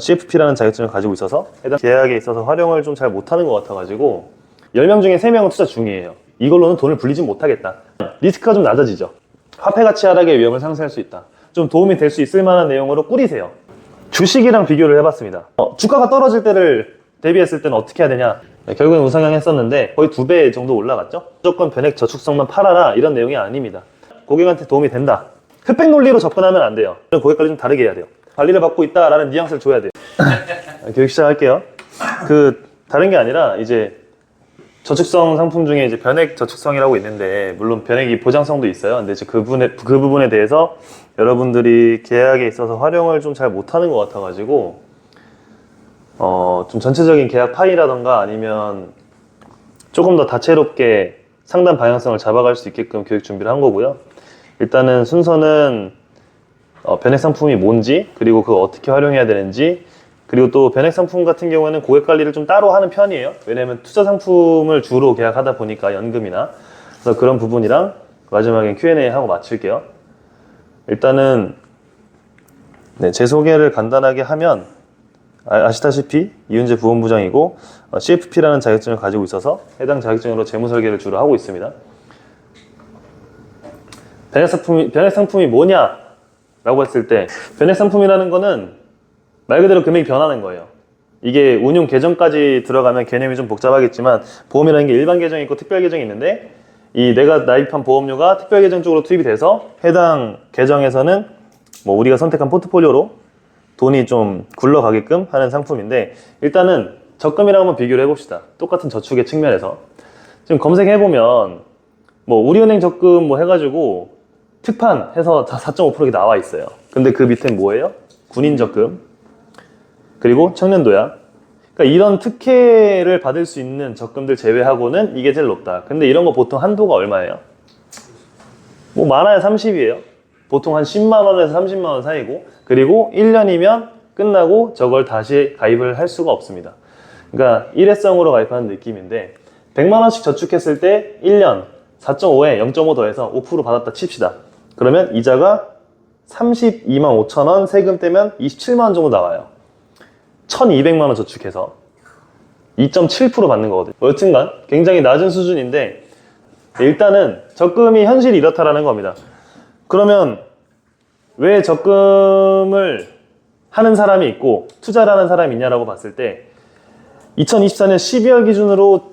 CFP라는 자격증을 가지고 있어서 해당 계약에 있어서 활용을 좀 잘 못하는 것 같아가지고 10명 중에 3명은 투자 중이에요. 이걸로는 돈을 불리지 못하겠다. 리스크가 좀 낮아지죠. 화폐 가치 하락의 위험을 상쇄할 수 있다. 좀 도움이 될 수 있을 만한 내용으로 꾸리세요. 주식이랑 비교를 해봤습니다. 주가가 떨어질 때를 대비했을 때는 어떻게 해야 되냐. 결국엔 우상향 했었는데 거의 2배 정도 올라갔죠. 무조건 변액 저축성만 팔아라 이런 내용이 아닙니다. 고객한테 도움이 된다. 흑백 논리로 접근하면 안 돼요. 고객 관리 좀 다르게 해야 돼요. 관리를 받고 있다라는 뉘앙스를 줘야 돼요. 교육 시작할게요. 다른 게 아니라 이제 저축성 상품 중에 이제 변액 저축성이라고 있는데, 물론 변액이 보장성도 있어요. 근데 이제 그 부분에 대해서 여러분들이 계약에 있어서 활용을 좀 잘 못하는 것 같아가지고 좀 전체적인 계약 파이라던가 아니면 조금 더 다채롭게 상담 방향성을 잡아갈 수 있게끔 교육 준비를 한 거고요. 일단은 순서는 변액 상품이 뭔지, 그리고 그거 어떻게 활용해야 되는지, 그리고 또 변액 상품 같은 경우에는 고객 관리를 좀 따로 하는 편이에요. 왜냐면 투자 상품을 주로 계약하다 보니까 연금이나. 그래서 그런 부분이랑 마지막엔 Q&A 하고 마칠게요. 일단은 제 소개를 간단하게 하면 아시다시피 이윤재 부원부장이고 CFP라는 자격증을 가지고 있어서 해당 자격증으로 재무설계를 주로 하고 있습니다. 변액 상품이 뭐냐? 라고 했을 때 변액 상품이라는 거는 말 그대로 금액이 변하는 거예요. 이게 운용 계정까지 들어가면 개념이 좀 복잡하겠지만 보험이라는 게 일반 계정이 있고 특별 계정이 있는데, 이 내가 나입한 보험료가 특별 계정 쪽으로 투입이 돼서 해당 계정에서는 뭐 우리가 선택한 포트폴리오로 돈이 좀 굴러가게끔 하는 상품인데, 일단은 적금이랑 한번 비교를 해봅시다. 똑같은 저축의 측면에서 지금 검색해보면 뭐 우리은행 적금 뭐 해가지고 특판 해서 4.5%가 나와 있어요. 근데 그 밑엔 뭐예요? 군인 적금, 그리고 청년도약. 그러니까 이런 특혜를 받을 수 있는 적금들 제외하고는 이게 제일 높다. 근데 이런 거 보통 한도가 얼마예요? 뭐 많아야 30이에요. 보통 한 10만원에서 30만원 사이고, 그리고 1년이면 끝나고 저걸 다시 가입을 할 수가 없습니다. 그러니까 일회성으로 가입하는 느낌인데, 100만원씩 저축했을 때 1년 4.5에 0.5 더해서 5% 받았다 칩시다. 그러면 이자가 32만 5천원, 세금 떼면 27만원 정도 나와요. 1200만원 저축해서 2.7% 받는 거거든요. 여튼간 굉장히 낮은 수준인데, 일단은 적금이 현실이 이렇다라는 겁니다. 그러면 왜 적금을 하는 사람이 있고 투자를 하는 사람이 있냐라고 봤을 때, 2024년 12월 기준으로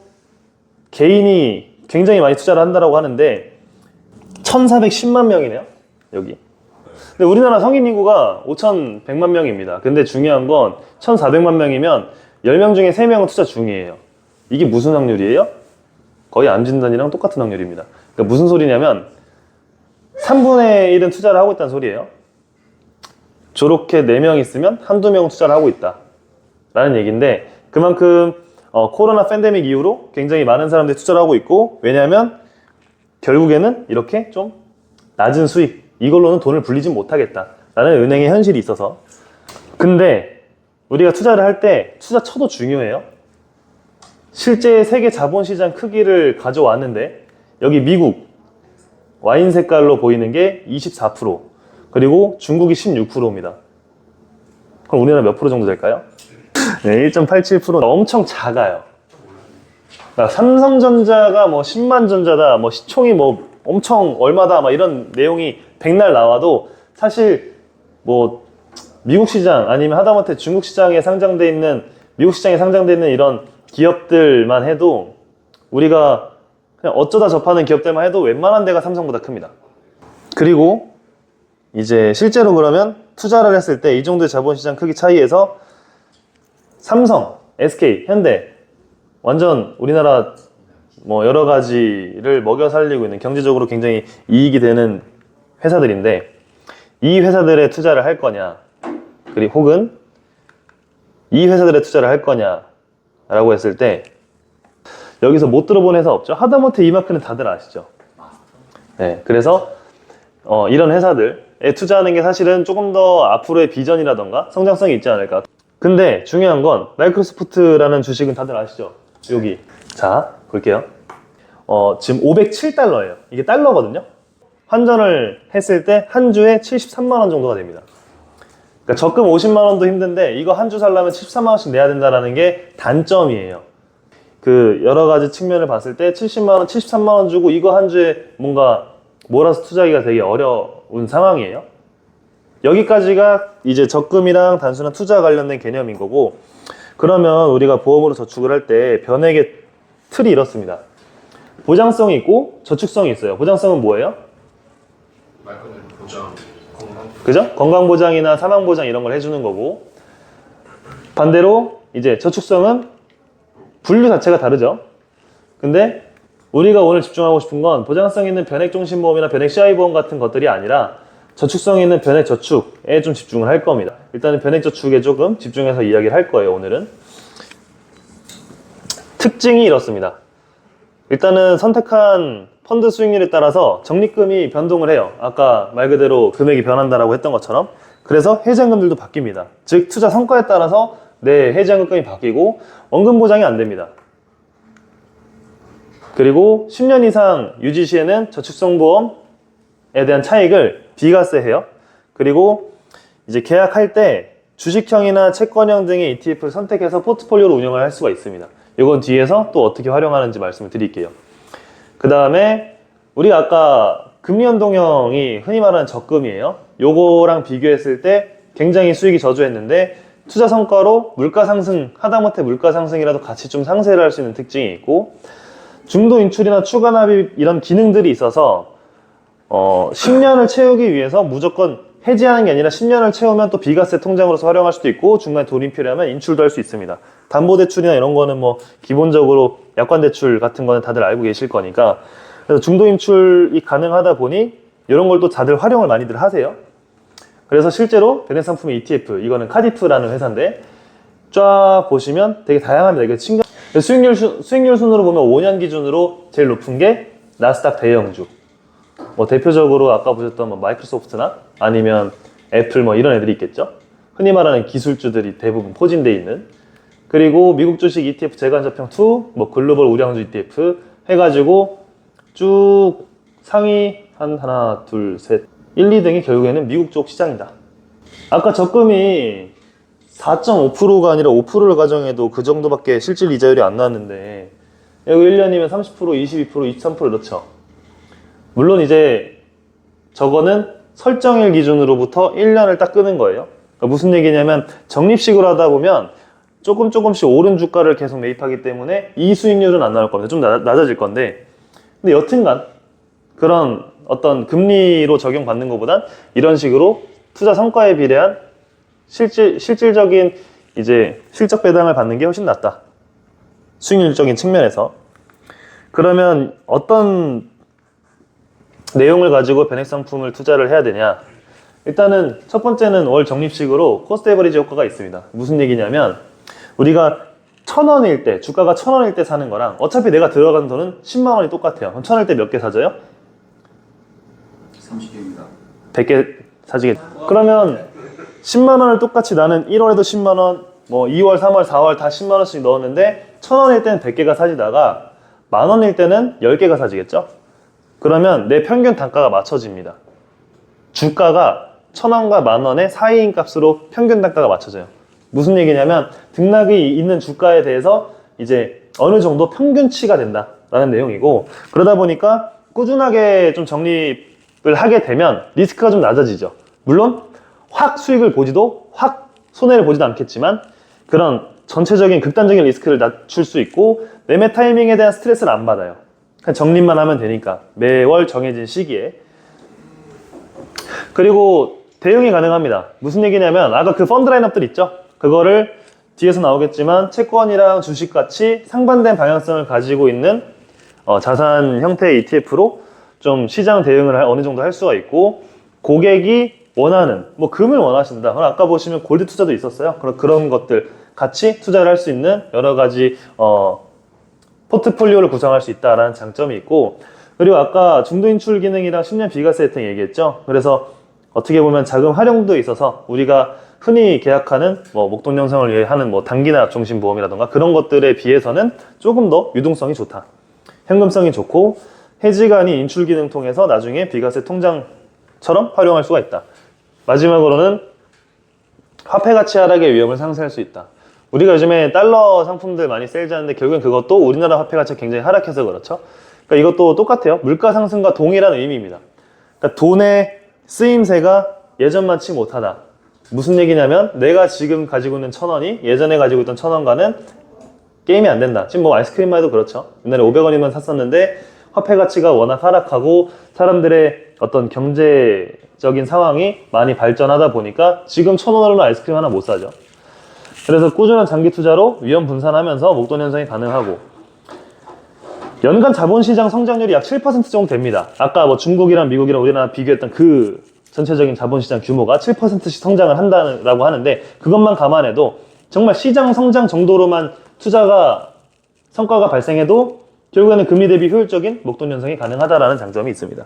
개인이 굉장히 많이 투자를 한다라고 하는데 1410만 명이네요 여기. 근데 우리나라 성인 인구가 5100만 명입니다. 근데 중요한 건 1400만 명이면 10명 중에 3명은 투자 중이에요. 이게 무슨 확률이에요? 거의 암 진단이랑 똑같은 확률입니다. 그러니까 무슨 소리냐면 3분의 1은 투자를 하고 있다는 소리예요. 저렇게 4명 있으면 한두 명은 투자를 하고 있다 라는 얘기인데, 그만큼 코로나 팬데믹 이후로 굉장히 많은 사람들이 투자를 하고 있고, 왜냐하면 결국에는 이렇게 좀 낮은 수익, 이걸로는 돈을 불리지 못하겠다 라는 은행의 현실이 있어서. 근데 우리가 투자를 할 때 투자처도 중요해요. 실제 세계 자본시장 크기를 가져왔는데, 여기 미국 와인 색깔로 보이는 게 24%, 그리고 중국이 16%입니다. 그럼 우리나라 몇 프로 정도 될까요? 네, 1.87%. 엄청 작아요. 그러니까 삼성전자가 뭐 10만 전자다, 뭐 시총이 뭐 엄청 얼마다, 막 이런 내용이 백날 나와도 사실 뭐 미국 시장 아니면 하다못해 중국 시장에 상장돼 있는, 미국 시장에 상장돼 있는 이런 기업들만 해도, 우리가 그냥 어쩌다 접하는 기업들만 해도 웬만한 데가 삼성보다 큽니다. 그리고 이제 실제로 그러면 투자를 했을 때 이 정도의 자본시장 크기 차이에서 삼성, SK, 현대 완전 우리나라 뭐 여러 가지를 먹여 살리고 있는, 경제적으로 굉장히 이익이 되는 회사들인데, 이 회사들에 투자를 할 거냐, 그리고 혹은 이 회사들에 투자를 할 거냐 라고 했을 때, 여기서 못 들어본 회사 없죠? 하다못해 이마크는 다들 아시죠? 네, 그래서 이런 회사들에 투자하는 게 사실은 조금 더 앞으로의 비전이라던가 성장성이 있지 않을까. 근데 중요한 건 마이크로소프트라는 주식은 다들 아시죠? 여기. 자, 볼게요. 지금 507달러예요. 이게 달러거든요. 환전을 했을 때 한 주에 73만원 정도가 됩니다. 그러니까 적금 50만 원도 힘든데 이거 한 주 살려면 73만 원씩 내야 된다는 게 단점이에요. 그 여러 가지 측면을 봤을 때 70만 원, 73만 원 주고 이거 한 주에 뭔가 몰아서 투자하기가 되게 어려운 상황이에요. 여기까지가 이제 적금이랑 단순한 투자 관련된 개념인 거고, 그러면 우리가 보험으로 저축을 할 때 변액의 틀이 이렇습니다. 보장성이 있고 저축성이 있어요. 보장성은 뭐예요? 말 그대로 보장, 건강. 그죠? 건강보장이나 사망보장 이런 걸 해주는 거고, 반대로 이제 저축성은 분류 자체가 다르죠. 근데 우리가 오늘 집중하고 싶은 건 보장성 있는 변액종신보험이나 변액 CI보험 같은 것들이 아니라 저축성 있는 변액 저축에 좀 집중을 할 겁니다. 일단은 변액 저축에 조금 집중해서 이야기를 할 거예요, 오늘은. 특징이 이렇습니다. 일단은 선택한 펀드 수익률에 따라서 적립금이 변동을 해요. 아까 말 그대로 금액이 변한다라고 했던 것처럼. 그래서 해지한금들도 바뀝니다. 즉 투자 성과에 따라서 내 해지한금이 바뀌고 원금 보장이 안 됩니다. 그리고 10년 이상 유지 시에는 저축성 보험에 대한 차익을 비과세해요. 그리고 이제 계약할 때 주식형이나 채권형 등의 ETF를 선택해서 포트폴리오로 운영을 할 수가 있습니다. 이건 뒤에서 또 어떻게 활용하는지 말씀을 드릴게요. 그 다음에 우리가 아까 금리연동형이 흔히 말하는 적금이에요. 요거랑 비교했을 때 굉장히 수익이 저조했는데 투자 성과로 물가 상승, 하다못해 물가 상승이라도 같이 좀 상쇄를 할 수 있는 특징이 있고, 중도 인출이나 추가 납입 이런 기능들이 있어서 10년을 채우기 위해서 무조건 해지하는 게 아니라 10년을 채우면 또 비과세 통장으로서 활용할 수도 있고, 중간에 돈이 필요하면 인출도 할 수 있습니다. 담보대출이나 이런 거는 뭐 기본적으로 약관대출 같은 거는 다들 알고 계실 거니까, 그래서 중도 인출이 가능하다 보니 이런 걸 또 다들 활용을 많이들 하세요. 그래서 실제로 변액상품의 ETF, 이거는 카디프라는 회사인데 쫙 보시면 되게 다양합니다. 이게 수익률 순으로 보면 5년 기준으로 제일 높은 게 나스닥 대형주, 뭐 대표적으로 아까 보셨던 뭐 마이크로소프트나 아니면 애플 뭐 이런 애들이 있겠죠. 흔히 말하는 기술주들이 대부분 포진되어 있는. 그리고 미국 주식 ETF 재간접형2, 뭐 글로벌 우량주 ETF 해가지고 쭉 상위 한 하나 둘 셋 1, 2등이 결국에는 미국 쪽 시장이다. 아까 적금이 4.5%가 아니라 5%를 가정해도 그 정도밖에 실질 이자율이 안 나왔는데, 여기 1년이면 30%, 22%, 23% 이렇죠. 물론 이제 저거는 설정일 기준으로부터 1년을 딱 끄는 거예요. 그러니까 무슨 얘기냐면 적립식으로 하다 보면 조금씩 오른 주가를 계속 매입하기 때문에 이 수익률은 안 나올 겁니다. 좀 낮아질 건데, 근데 여튼간 그런 어떤 금리로 적용받는 것보단 이런 식으로 투자 성과에 비례한 실질적인 이제 실적 배당을 받는 게 훨씬 낫다. 수익률적인 측면에서. 그러면 어떤 내용을 가지고 변액 상품을 투자를 해야 되냐? 일단은 첫 번째는 월 적립식으로 코스트 에버리지 효과가 있습니다. 무슨 얘기냐면 우리가 1,000원일 때, 주가가 1,000원일 때 사는 거랑 어차피 내가 들어간 돈은 10만 원이 똑같아요. 그럼 1,000원일 때 몇 개 사줘요? 30개입니다. 100개 사지겠죠. 그러면 10만 원을 똑같이 나는 1월에도 10만 원, 뭐 2월, 3월, 4월 다 10만 원씩 넣었는데 1,000원일 때는 100개가 사지다가 만 원일 때는 10개가 사지겠죠? 그러면 내 평균 단가가 맞춰집니다. 주가가 1,000원과 만 원의 사이인 값으로 평균 단가가 맞춰져요. 무슨 얘기냐면 등락이 있는 주가에 대해서 이제 어느 정도 평균치가 된다라는 내용이고, 그러다 보니까 꾸준하게 좀 적립을 하게 되면 리스크가 좀 낮아지죠. 물론 확 수익을 보지도 확 손해를 보지도 않겠지만 그런 전체적인 극단적인 리스크를 낮출 수 있고 매매 타이밍에 대한 스트레스를 안 받아요. 그냥 적립만 하면 되니까 매월 정해진 시기에. 그리고 대응이 가능합니다. 무슨 얘기냐면 아까 그 펀드 라인업들 있죠? 그거를 뒤에서 나오겠지만 채권이랑 주식같이 상반된 방향성을 가지고 있는 자산 형태의 ETF로 좀 시장 대응을 어느 정도 할 수가 있고, 고객이 원하는 뭐 금을 원하신다. 그럼 아까 보시면 골드 투자도 있었어요. 그런 것들 같이 투자를 할 수 있는 여러 가지 포트폴리오를 구성할 수 있다라는 장점이 있고, 그리고 아까 중도 인출 기능이랑 10년 비과세 혜택 얘기했죠. 그래서 어떻게 보면 자금 활용도 있어서 우리가 흔히 계약하는 뭐 목돈 형성을 위해 하는 뭐 단기납 종신보험이라던가 그런 것들에 비해서는 조금 더 유동성이 좋다. 현금성이 좋고 해지가 아닌 인출 기능 통해서 나중에 비과세 통장처럼 활용할 수가 있다. 마지막으로는 화폐 가치 하락의 위험을 상쇄할 수 있다. 우리가 요즘에 달러 상품들 많이 세일즈하는데 결국엔 그것도 우리나라 화폐 가치가 굉장히 하락해서 그렇죠. 그러니까 이것도 똑같아요. 물가 상승과 동일한 의미입니다. 그러니까 돈의 쓰임새가 예전만치 못하다. 무슨 얘기냐면 내가 지금 가지고 있는 1,000원이 예전에 가지고 있던 1,000원과는 게임이 안 된다. 지금 뭐 아이스크림만 해도 그렇죠. 옛날에 500원이면 샀었는데 화폐 가치가 워낙 하락하고 사람들의 어떤 경제적인 상황이 많이 발전하다 보니까 지금 1,000원으로는 아이스크림 하나 못 사죠. 그래서 꾸준한 장기 투자로 위험 분산하면서 목돈 형성이 가능하고 연간 자본시장 성장률이 약 7% 정도 됩니다. 아까 뭐 중국이랑 미국이랑 우리나라 비교했던 그 전체적인 자본시장 규모가 7%씩 성장을 한다고 하는데 그것만 감안해도 정말 시장 성장 정도로만 투자가 성과가 발생해도 결국에는 금리 대비 효율적인 목돈 형성이 가능하다라는 장점이 있습니다.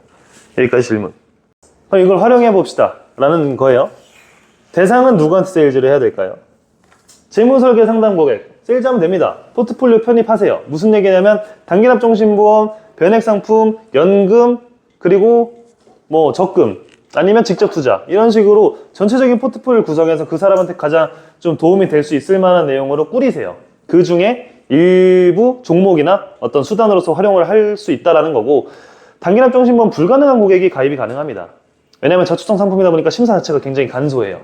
여기까지 질문. 그럼 이걸 활용해 봅시다 라는 거예요. 대상은 누구한테 세일즈를 해야 될까요? 재무설계 상담 고객 세일즈하면 됩니다. 포트폴리오 편입하세요. 무슨 얘기냐면 단기납종신보험, 변액상품, 연금, 그리고 뭐 적금 아니면 직접 투자 이런 식으로 전체적인 포트폴리오 구성해서 그 사람한테 가장 좀 도움이 될 수 있을 만한 내용으로 꾸리세요. 그 중에 일부 종목이나 어떤 수단으로서 활용을 할 수 있다라는 거고 단기납종신보험 불가능한 고객이 가입이 가능합니다. 왜냐하면 저축성 상품이다 보니까 심사 자체가 굉장히 간소해요.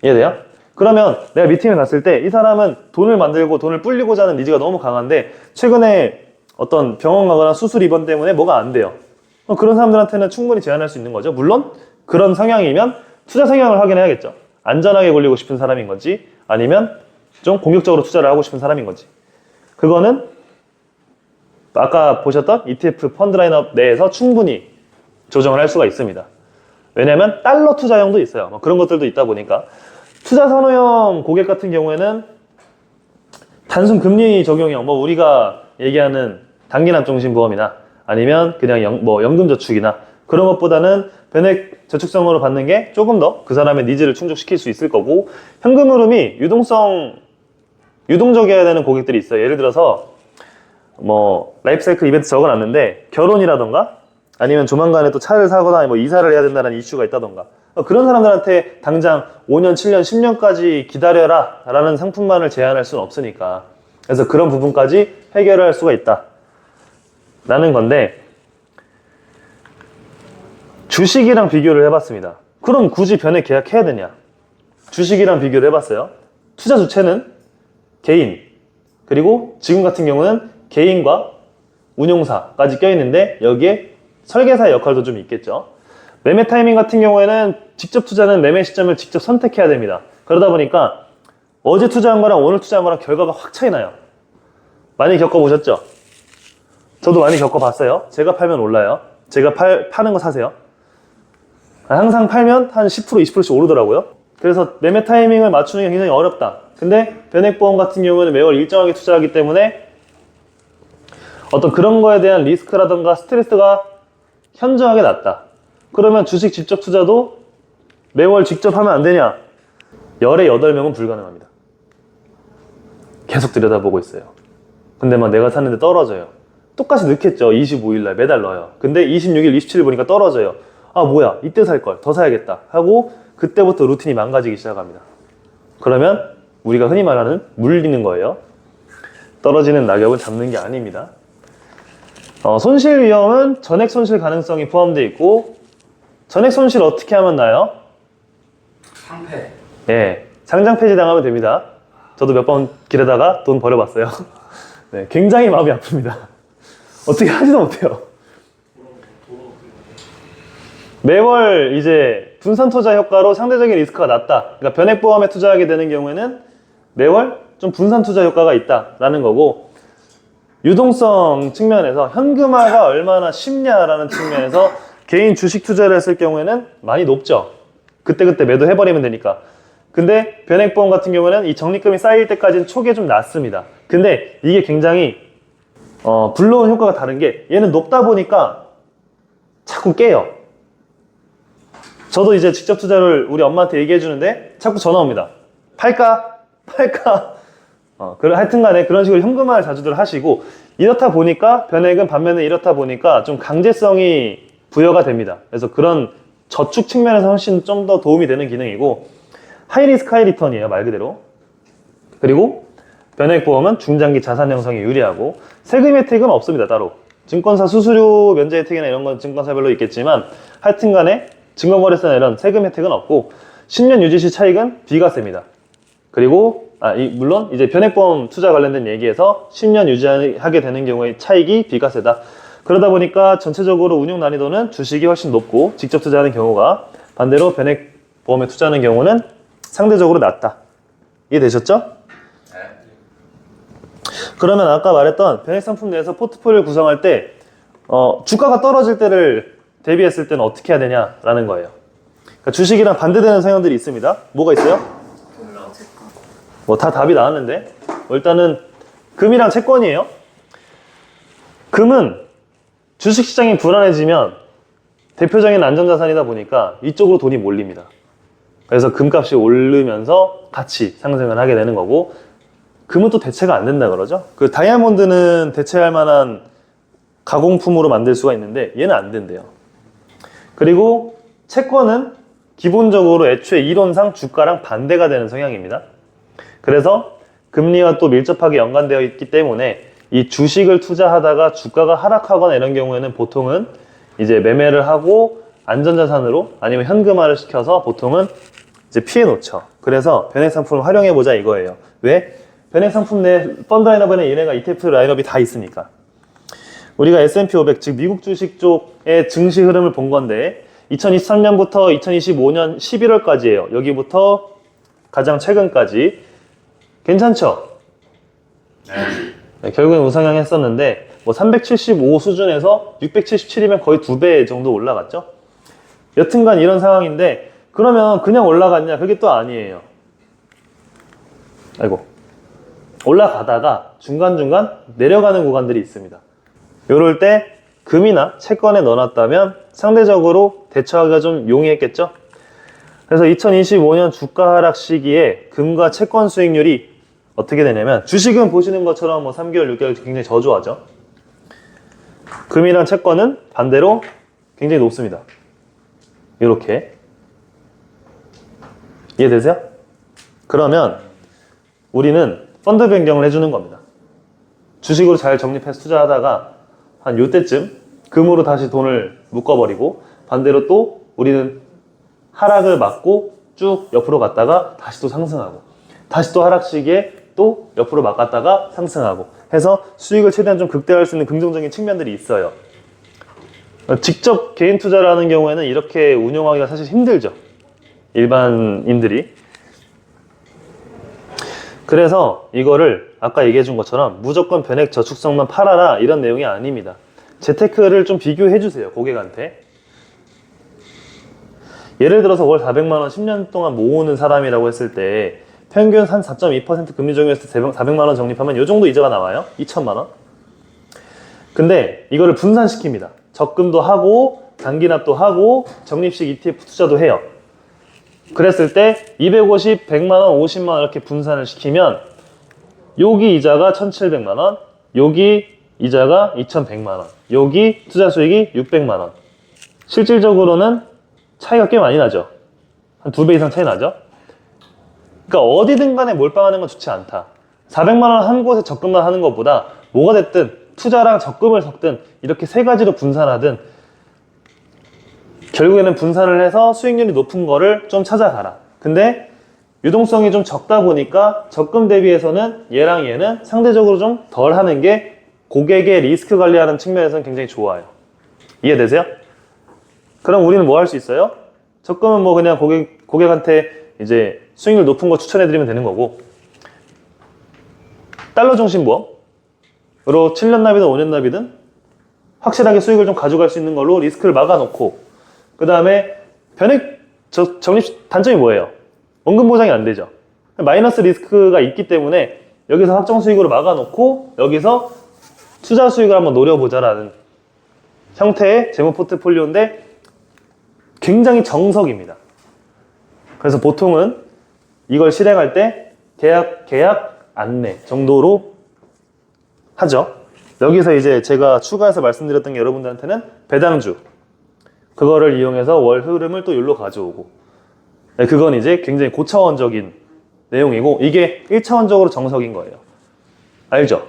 이해돼요? 그러면 내가 미팅을 갔을 때 이 사람은 돈을 만들고 돈을 불리고자 하는 니즈가 너무 강한데 최근에 어떤 병원 가거나 수술 입원 때문에 뭐가 안 돼요. 그런 사람들한테는 충분히 제안할 수 있는 거죠. 물론 그런 성향이면 투자 성향을 확인해야겠죠. 안전하게 굴리고 싶은 사람인 건지 아니면 좀 공격적으로 투자를 하고 싶은 사람인 건지 그거는 아까 보셨던 ETF 펀드 라인업 내에서 충분히 조정을 할 수가 있습니다. 왜냐하면 달러 투자형도 있어요. 뭐 그런 것들도 있다 보니까 투자 선호형 고객 같은 경우에는 단순 금리 적용형 뭐 우리가 얘기하는 단기납종신보험이나 아니면 그냥 연금저축이나 그런 것보다는 변액 저축성으로 받는 게 조금 더 그 사람의 니즈를 충족시킬 수 있을 거고 현금 흐름이 유동적이어야 되는 고객들이 있어요. 예를 들어서 뭐 라이프사이클 이벤트 적어놨는데 결혼이라던가 아니면 조만간에 또 차를 사거나 뭐 이사를 해야 된다는 이슈가 있다던가 그런 사람들한테 당장 5년, 7년, 10년까지 기다려라 라는 상품만을 제안할 수는 없으니까 그래서 그런 부분까지 해결할 수가 있다 라는 건데 주식이랑 비교를 해봤습니다. 그럼 굳이 변액 계약해야 되냐? 주식이랑 비교를 해봤어요. 투자 주체는 개인 그리고 지금 같은 경우는 개인과 운용사까지 껴있는데 여기에 설계사의 역할도 좀 있겠죠. 매매 타이밍 같은 경우에는 직접 투자는 매매 시점을 직접 선택해야 됩니다. 그러다 보니까 어제 투자한 거랑 오늘 투자한 거랑 결과가 확 차이 나요. 많이 겪어보셨죠? 저도 많이 겪어봤어요. 제가 팔면 올라요. 제가 파는 거 사세요. 항상 팔면 한 10%, 20%씩 오르더라고요. 그래서 매매 타이밍을 맞추는 게 굉장히 어렵다. 근데 변액보험 같은 경우는 매월 일정하게 투자하기 때문에 어떤 그런 거에 대한 리스크라던가 스트레스가 현저하게 낮다. 그러면 주식 직접 투자도 매월 직접 하면 안 되냐? 열의 8명은 불가능합니다. 계속 들여다보고 있어요. 근데 막 내가 샀는데 떨어져요. 똑같이 넣겠죠. 25일날 매달 넣어요. 근데 26일, 27일 보니까 떨어져요. 아 뭐야 이때 살걸 더 사야겠다 하고 그때부터 루틴이 망가지기 시작합니다. 그러면 우리가 흔히 말하는 물리는 거예요. 떨어지는 낙엽은 잡는 게 아닙니다. 손실 위험은 전액 손실 가능성이 포함되어 있고 전액 손실 어떻게 하면 나요? 상패. 네, 상장 폐지 당하면 됩니다. 저도 몇 번 길에다가 돈 버려봤어요. 네, 굉장히 마음이 아픕니다. 어떻게 하지도 못해요. 매월 이제 분산 투자 효과로 상대적인 리스크가 낮다. 그러니까 변액보험에 투자하게 되는 경우에는 매월 좀 분산 투자 효과가 있다라는 거고 유동성 측면에서 현금화가 얼마나 쉽냐라는 측면에서 개인 주식 투자를 했을 경우에는 많이 높죠. 그때그때 매도해버리면 되니까. 근데 변액보험 같은 경우는 이 적립금이 쌓일 때까지는 초기에 좀 낮습니다. 근데 이게 굉장히 불러온 효과가 다른 게 얘는 높다 보니까 자꾸 깨요. 저도 이제 직접 투자를 우리 엄마한테 얘기해 주는데 자꾸 전화 옵니다. 팔까? 하여튼 간에 그런 식으로 현금화를 자주들 하시고 이렇다 보니까 변액은 반면에 이렇다 보니까 좀 강제성이 부여가 됩니다. 그래서 그런 저축 측면에서 훨씬 좀 더 도움이 되는 기능이고 하이리스크 하이리턴이에요, 말 그대로. 그리고 변액보험은 중장기 자산 형성에 유리하고 세금 혜택은 없습니다, 따로. 증권사 수수료 면제 혜택이나 이런 건 증권사별로 있겠지만 하여튼 간에 증권거래세나 이런 세금 혜택은 없고 10년 유지 시 차익은 비과세입니다. 그리고 물론 이제 변액보험 투자 관련된 얘기에서 10년 유지하게 되는 경우에 차익이 비과세다. 그러다 보니까 전체적으로 운용 난이도는 주식이 훨씬 높고 직접 투자하는 경우가 반대로 변액보험에 투자하는 경우는 상대적으로 낮다. 이해되셨죠? 그러면 아까 말했던 변액상품 내에서 포트폴리오를 구성할 때 주가가 떨어질 때를 대비했을 때는 어떻게 해야 되냐라는 거예요. 그러니까 주식이랑 반대되는 성향들이 있습니다. 뭐가 있어요? 뭐 다 답이 나왔는데 일단은 금이랑 채권이에요. 금은 주식시장이 불안해지면 대표적인 안전자산이다 보니까 이쪽으로 돈이 몰립니다. 그래서 금값이 오르면서 같이 상승을 하게 되는 거고 금은 또 대체가 안 된다 그러죠. 그 다이아몬드는 대체할 만한 가공품으로 만들 수가 있는데 얘는 안 된대요. 그리고 채권은 기본적으로 애초에 이론상 주가랑 반대가 되는 성향입니다. 그래서 금리와 또 밀접하게 연관되어 있기 때문에 이 주식을 투자하다가 주가가 하락하거나 이런 경우에는 보통은 이제 매매를 하고 안전자산으로 아니면 현금화를 시켜서 보통은 이제 피해 놓죠. 그래서 변액상품을 활용해 보자 이거예요. 왜? 변액상품 내 펀드 라인업에는 얘네가 ETF 라인업이 다 있으니까. 우리가 S&P 500, 즉 미국 주식 쪽의 증시 흐름을 본 건데 2023년부터 2025년 11월까지예요. 여기부터 가장 최근까지 괜찮죠? 네, 결국엔 우상향 했었는데 뭐 375 수준에서 677이면 거의 2배 정도 올라갔죠? 여튼간 이런 상황인데 그러면 그냥 올라갔냐? 그게 또 아니에요. 아이고. 올라가다가 중간중간 내려가는 구간들이 있습니다. 이럴 때 금이나 채권에 넣어놨다면 상대적으로 대처하기가 좀 용이했겠죠? 그래서 2025년 주가 하락 시기에 금과 채권 수익률이 어떻게 되냐면 주식은 보시는 것처럼 뭐 3개월, 6개월 굉장히 저조하죠. 금이랑 채권은 반대로 굉장히 높습니다. 이렇게. 이해되세요? 그러면 우리는 펀드 변경을 해주는 겁니다. 주식으로 잘 적립해서 투자하다가 한 요때쯤 금으로 다시 돈을 묶어버리고 반대로 또 우리는 하락을 막고 쭉 옆으로 갔다가 다시 또 상승하고 다시 또 하락 시기에 또 옆으로 막 갔다가 상승하고 해서 수익을 최대한 좀 극대화할 수 있는 긍정적인 측면들이 있어요. 직접 개인 투자를 하는 경우에는 이렇게 운용하기가 사실 힘들죠. 일반인들이. 그래서 이거를 아까 얘기해 준 것처럼 무조건 변액 저축성만 팔아라 이런 내용이 아닙니다. 재테크를 좀 비교해 주세요, 고객한테. 예를 들어서 월 400만원 10년 동안 모으는 사람이라고 했을 때 평균 한 4.2% 금리 적용했을 때 400만원 적립하면 이 정도 이자가 나와요. 2천만원. 근데 이거를 분산시킵니다. 적금도 하고 단기납도 하고 적립식 ETF 투자도 해요. 그랬을 때 250, 100만원, 50만원 이렇게 분산을 시키면 여기 이자가 1,700만원, 여기 이자가 2,100만원, 여기 투자 수익이 600만원. 실질적으로는 차이가 꽤 많이 나죠. 한 2배 이상 차이 나죠. 그러니까 어디든 간에 몰빵하는 건 좋지 않다. 400만원 한 곳에 적금만 하는 것보다 뭐가 됐든 투자랑 적금을 섞든 이렇게 세 가지로 분산하든 결국에는 분산을 해서 수익률이 높은 거를 좀 찾아가라. 근데 유동성이 좀 적다 보니까 적금 대비해서는 얘랑 얘는 상대적으로 좀 덜 하는 게 고객의 리스크 관리하는 측면에서는 굉장히 좋아요. 이해되세요? 그럼 우리는 뭐 할 수 있어요? 적금은 뭐 그냥 고객한테 이제 수익률 높은 거 추천해드리면 되는 거고, 달러 중심 보험으로 7년 납이든 5년 납이든 확실하게 수익을 좀 가져갈 수 있는 걸로 리스크를 막아놓고, 그 다음에 변액 적립 단점이 뭐예요? 원금 보장이 안 되죠. 마이너스 리스크가 있기 때문에 여기서 확정 수익으로 막아놓고 여기서 투자 수익을 한번 노려보자라는 형태의 재무 포트폴리오인데 굉장히 정석입니다. 그래서 보통은 이걸 실행할 때 계약 안내 정도로 하죠. 여기서 이제 제가 추가해서 말씀드렸던 게 여러분들한테는 배당주, 그거를 이용해서 월 흐름을 또 여기로 가져오고, 그건 이제 굉장히 고차원적인 내용이고 이게 1차원적으로 정석인 거예요. 알죠?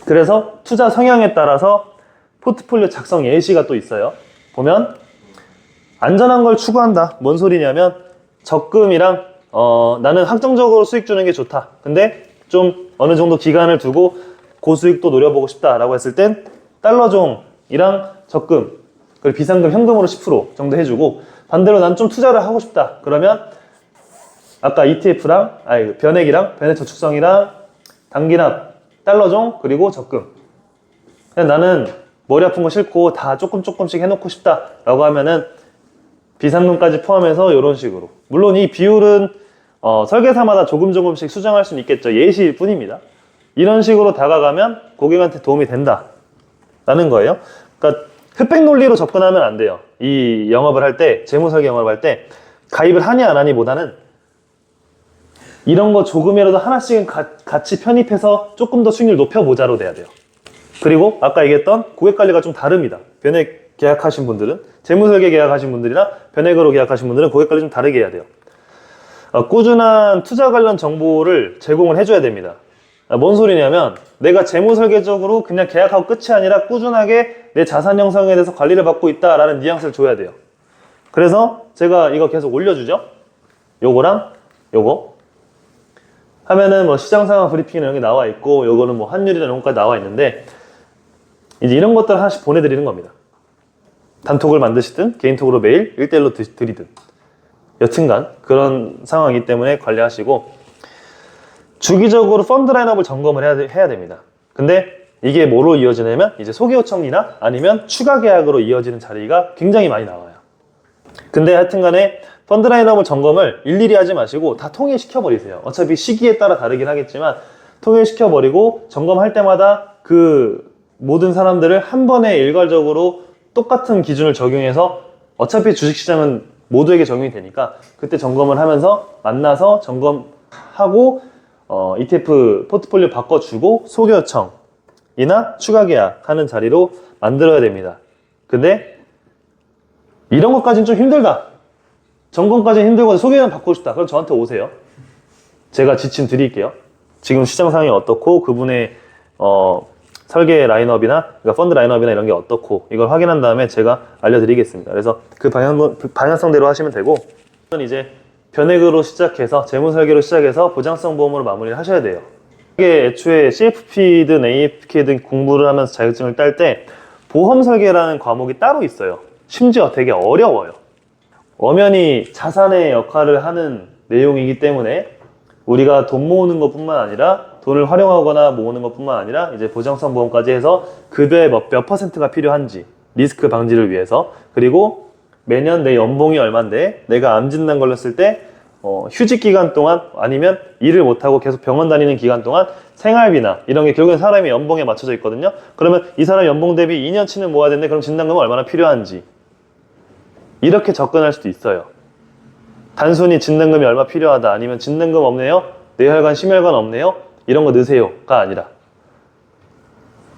그래서 투자 성향에 따라서 포트폴리오 작성 예시가 또 있어요. 보면 안전한 걸 추구한다. 뭔 소리냐면 적금이랑 나는 확정적으로 수익 주는 게 좋다. 근데 좀 어느 정도 기간을 두고 고수익도 노려보고 싶다라고 했을 땐 달러종이랑 적금 그리고 비상금 현금으로 10% 정도 해주고 반대로 난 좀 투자를 하고 싶다. 그러면 아까 ETF랑 변액이랑 변액 저축성이랑 단기납 달러종 그리고 적금 그냥 나는 머리 아픈 거 싫고 다 조금씩 해놓고 싶다라고 하면은 비상금까지 포함해서 이런 식으로 물론 이 비율은 설계사마다 조금씩 수정할 수는 있겠죠. 예시일 뿐입니다. 이런 식으로 다가가면 고객한테 도움이 된다라는 거예요. 그러니까 흑백 논리로 접근하면 안 돼요. 이 영업을 할 때 재무설계 영업을 할 때 가입을 하니 안 하니 보다는 이런 거 조금이라도 하나씩은 같이 편입해서 조금 더 수익률 높여보자로 돼야 돼요. 그리고 아까 얘기했던 고객 관리가 좀 다릅니다. 변액 계약하신 분들은 재무설계 계약하신 분들이나 변액으로 계약하신 분들은 고객 관리 좀 다르게 해야 돼요. 꾸준한 투자 관련 정보를 제공을 해줘야 됩니다. 뭔 소리냐면 내가 재무설계적으로 그냥 계약하고 끝이 아니라 꾸준하게 내 자산 형성에 대해서 관리를 받고 있다라는 뉘앙스를 줘야 돼요. 그래서 제가 이거 계속 올려주죠. 요거랑 요거 하면은 뭐 시장 상황 브리핑 이런 게 나와 있고 요거는 뭐 환율이나 이런 것까지 나와 있는데 이제 이런 것들을 하나씩 보내드리는 겁니다. 단톡을 만드시든 개인톡으로 메일 1대1로 드리든 여튼간 그런 상황이기 때문에 관리하시고 주기적으로 펀드 라인업을 점검을 해야 됩니다. 근데 이게 뭐로 이어지냐면 이제 소개 요청이나 아니면 추가 계약으로 이어지는 자리가 굉장히 많이 나와요. 근데 하여튼간에 펀드 라인업을 점검을 일일이 하지 마시고 다 통일시켜버리세요. 어차피 시기에 따라 다르긴 하겠지만 통일시켜버리고 점검할 때마다 그 모든 사람들을 한 번에 일괄적으로 똑같은 기준을 적용해서 어차피 주식시장은 모두에게 적용이 되니까 그때 점검을 하면서 만나서 점검하고 ETF 포트폴리오 바꿔주고 소개 요청이나 추가 계약하는 자리로 만들어야 됩니다. 근데 이런 것까지는 좀 힘들다. 점검까지는 힘들고 소개는 받고 싶다. 그럼 저한테 오세요. 제가 지침 드릴게요. 지금 시장 상황이 어떻고 그분의 설계 라인업이나 그러니까 펀드 라인업이나 이런 게 어떻고 이걸 확인한 다음에 제가 알려드리겠습니다. 그래서 그 방향성대로 하시면 되고 이제 변액으로 시작해서 재무설계로 시작해서 보장성 보험으로 마무리를 하셔야 돼요. 이게 애초에 CFP든 AFK든 공부를 하면서 자격증을 딸 때 보험 설계라는 과목이 따로 있어요. 심지어 되게 어려워요. 엄연히 자산의 역할을 하는 내용이기 때문에 우리가 돈 모으는 것뿐만 아니라 돈을 활용하거나 모으는 것뿐만 아니라 이제 보장성 보험까지 해서 급여의 몇 퍼센트가 필요한지 리스크 방지를 위해서 그리고 매년 내 연봉이 얼만데 내가 암 진단 걸렸을 때 휴직 기간 동안 아니면 일을 못하고 계속 병원 다니는 기간 동안 생활비나 이런 게 결국엔 사람의 연봉에 맞춰져 있거든요. 그러면 이 사람 연봉 대비 2년치는 모아야 되는데 그럼 진단금은 얼마나 필요한지 이렇게 접근할 수도 있어요. 단순히 진단금이 얼마 필요하다 아니면 진단금 없네요 뇌혈관 심혈관 없네요 이런 거 넣으세요가 아니라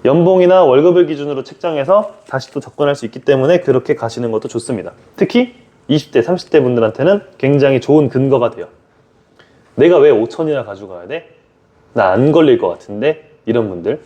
연봉이나 월급을 기준으로 책정해서 다시 또 접근할 수 있기 때문에 그렇게 가시는 것도 좋습니다. 특히 20대, 30대 분들한테는 굉장히 좋은 근거가 돼요. 내가 왜 5천이나 가져가야 돼? 나 안 걸릴 것 같은데? 이런 분들